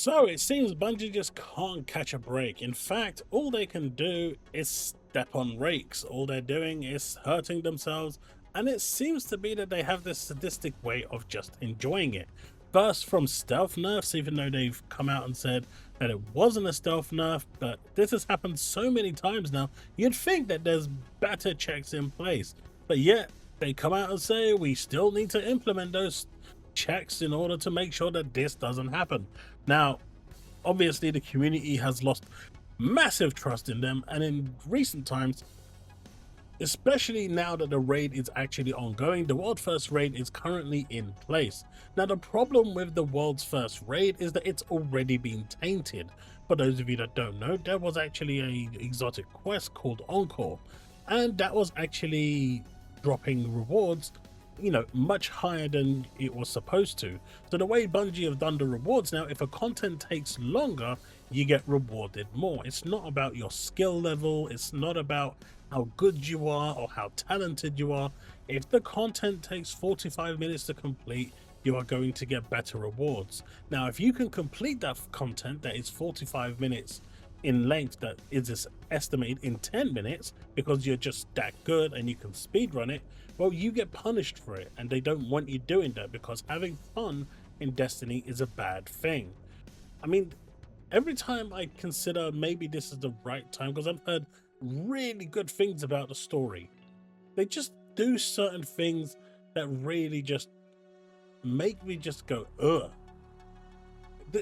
So it seems Bungie just can't catch a break. In fact, all they can do is step on rakes. All they're doing is hurting themselves, and it seems to be that they have this sadistic way of just enjoying it. First from stealth nerfs, even though they've come out and said that it wasn't a stealth nerf, but this has happened so many times now, you'd think that there's better checks in place. But yet, they come out and say we still need to implement those checks in order to make sure that this doesn't happen. Now, obviously, the community has lost massive trust in them, and in recent times, especially now that the raid is actually ongoing, the world first raid is currently in place. Now, the problem with the world's first raid is that it's already been tainted. For those of you that don't know, there was actually a exotic quest called Encore, and that was actually dropping rewards, you know, much higher than it was supposed to. So the way Bungie have done the rewards now, if a content takes longer, you get rewarded more. It's not about your skill level, it's not about how good you are or how talented you are. If the content takes 45 minutes to complete, you are going to get better rewards. Now, if you can complete that content that is 45 minutes in length, that is estimated in 10 minutes, because you're just that good and you can speedrun it, well, you get punished for it, and they don't want you doing that, because having fun in Destiny is a bad thing. I mean, every time I consider maybe this is the right time, because I've heard really good things about the story, they just do certain things that really just make me just go, ugh.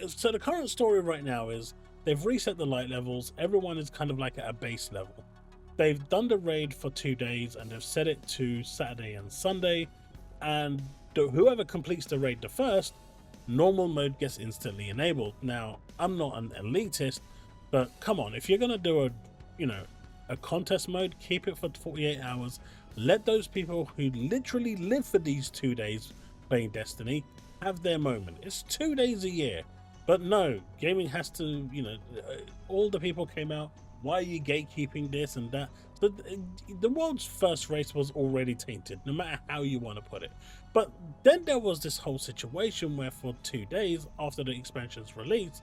So the current story right now is they've reset the light levels, everyone is kind of like at a base level. They've done the raid for 2 days and they've set it to Saturday and Sunday, and whoever completes the raid the first, normal mode gets instantly enabled. Now, I'm not an elitist, but come on, if you're gonna do a contest mode, keep it for 48 hours. Let those people who literally live for these 2 days playing Destiny have their moment. It's 2 days a year. But no, gaming has to, all the people came out, why are you gatekeeping this and that? But the world's first race was already tainted, no matter how you want to put it. But then there was this whole situation where for 2 days after the expansion's release,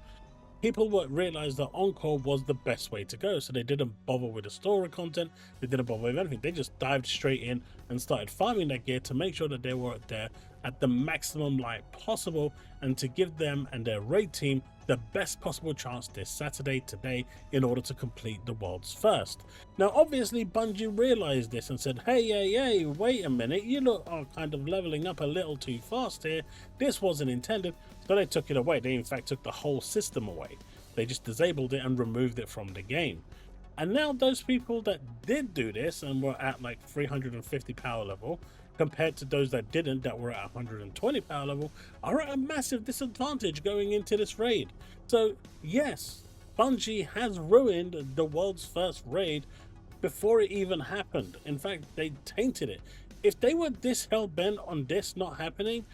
people realized that Encore was the best way to go. So they didn't bother with the story content, they didn't bother with anything. They just dived straight in and started farming that gear to make sure that they were there at the maximum light possible, and to give them and their raid team the best possible chance this Saturday, today, in order to complete the world's first. Now, obviously, Bungie realized this and said, hey, wait a minute, you lot are kind of leveling up a little too fast here. This wasn't intended. So they took it away. They, in fact, took the whole system away. They just disabled it and removed it from the game. And now those people that did do this and were at like 350 power level, compared to those that didn't, that were at 120 power level, are at a massive disadvantage going into this raid. So yes, Bungie has ruined the world's first raid before it even happened. In fact, they tainted it. If they were this hell-bent on this not happening,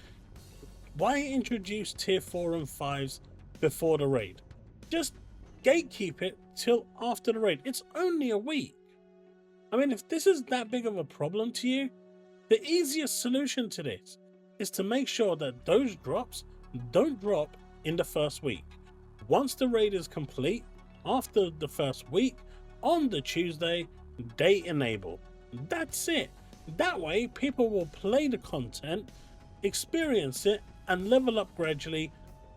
why introduce tier 4 and 5s before the raid? Just gatekeep it till after the raid. It's only a week. I mean, if this is that big of a problem to you, the easiest solution to this is to make sure that those drops don't drop in the first week. Once the raid is complete, after the first week, on the Tuesday, they enable. That's it. That way, people will play the content, experience it, and level up gradually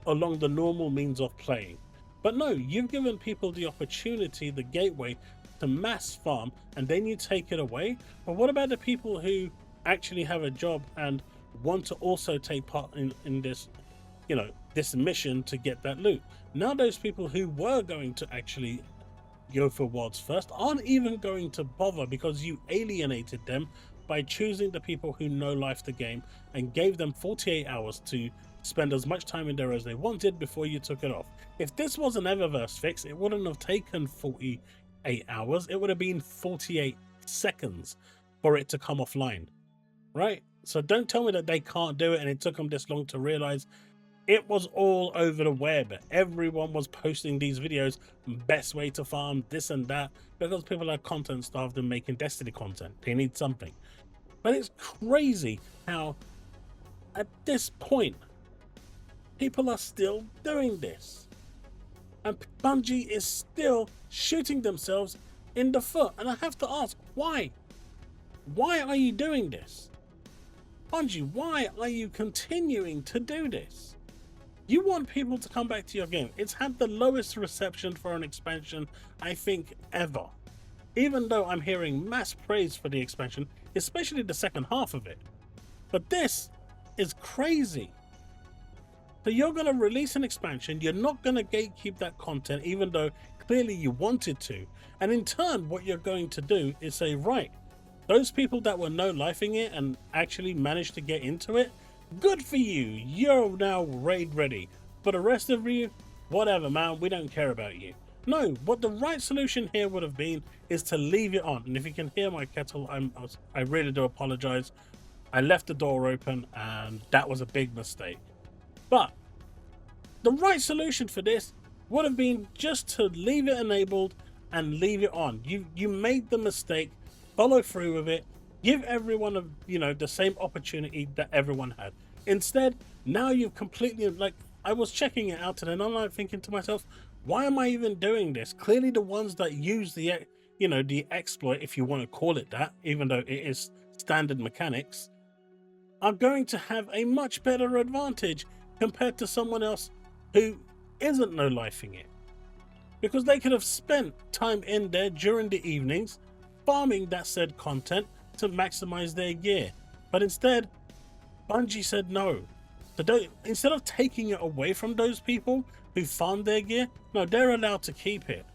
along the normal means of playing. But no, you've given people the opportunity, the gateway to mass farm, and then you take it away. But what about the people who actually have a job and want to also take part in this, this mission to get that loot? Now those people who were going to actually go for world's first aren't even going to bother, because you alienated them by choosing the people who know life the game and gave them 48 hours to spend as much time in there as they wanted before you took it off. If this was an Eververse fix, it wouldn't have taken 48 hours, it would have been 48 seconds for it to come offline. Right? So don't tell me that they can't do it and it took them this long to realize. It was all over the web. Everyone was posting these videos, best way to farm, this and that, because people are content starved and making Destiny content. They need something. But it's crazy how at this point people are still doing this. and Bungie is still shooting themselves in the foot. And I have to ask, why? Why are you doing this? Bungie, why are you continuing to do this? You want people to come back to your game. It's had the lowest reception for an expansion, I think, ever. Even though I'm hearing mass praise for the expansion, especially the second half of it. But this is crazy. So you're going to release an expansion, you're not going to gatekeep that content, even though clearly you wanted to. And in turn, what you're going to do is say, right, those people that were no-lifing it and actually managed to get into it, good for you, you're now raid ready. For the rest of you, whatever, man, we don't care about you. No, what the right solution here would have been is to leave it on. And if you can hear my kettle, I really do apologize. I left the door open and that was a big mistake. But the right solution for this would have been just to leave it enabled and leave it on. You made the mistake, follow through with it, give everyone the same opportunity that everyone had. Instead, now you've completely, like, I was checking it out today and I'm like thinking to myself, why am I even doing this? Clearly the ones that use the exploit, if you want to call it that, even though it is standard mechanics, are going to have a much better advantage compared to someone else who isn't no-lifing it. Because they could have spent time in there during the evenings farming that said content to maximize their gear. But instead, Bungie said no. So instead of taking it away from those people who farmed their gear, no, they're allowed to keep it.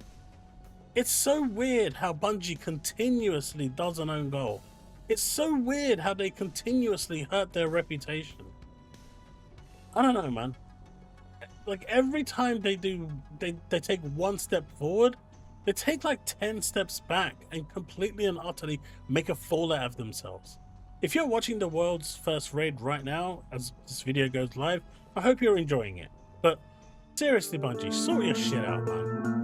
It's so weird how Bungie continuously does an own goal. It's so weird how they continuously hurt their reputation. I don't know, man. Like, every time they take one step forward, they take like 10 steps back and completely and utterly make a fool out of themselves. If you're watching the world's first raid right now, as this video goes live, I hope you're enjoying it. But seriously, Bungie, sort your shit out, man.